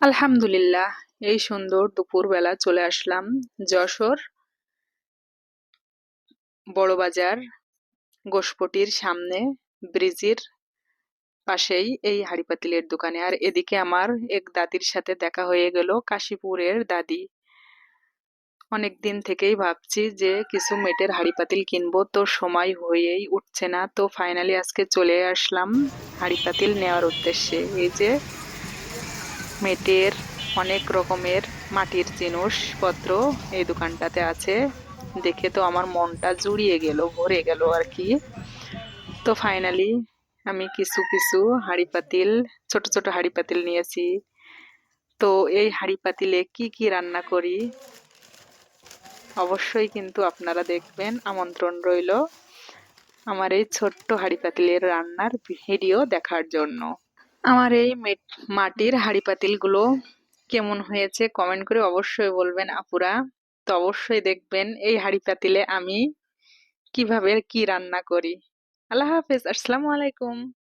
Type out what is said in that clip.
আলহামদুলিল্লাহ, এই সুন্দর দুপুরবেলা চলে আসলাম যশোর বড় বাজার গোশপটির সামনে ব্রিজের পাশেই এই হাঁড়ি পাতিলের দোকানে। আর এদিকে আমার এক দাদির সাথে দেখা হয়ে গেল, কাশীপুরের দাদি। অনেক দিন থেকেই ভাবছি যে কিছু মেটের হাঁড়ি পাতিল কিনবো, তো সময় হয়েই উঠছে না। তো ফাইনালি আজকে চলে আসলাম হাঁড়ি পাতিল নেওয়ার উদ্দেশ্যে। এই যে মেটের অনেক রকমের মাটির জিনিসপত্র এই দোকানটাতে আছে। দেখে তো আমার মনটা জুড়িয়ে গেল, ভরে গেল আর কি। তো ফাইনালি আমি কিছু কিছু হাঁড়ি পাতিল, ছোট ছোট হাঁড়ি পাতিল নিয়েছি। তো এই হাঁড়ি পাতিলে কি কি রান্না করি অবশ্যই কিন্তু আপনারা দেখবেন। আমন্ত্রণ রইল আমার এই ছোট্ট হাঁড়ি পাতিলের রান্নার ভিডিও দেখার জন্য। আমার এই মাটির হাঁড়ি পাতিল গুলো কেমন হয়েছে কমেন্ট করে অবশ্যই বলবেন আপুরা। তো অবশ্যই দেখবেন এই হাঁড়ি পাতিলে আমি কিভাবে কি রান্না করি। আল্লাহ হাফেজ, আসসালামু আলাইকুম।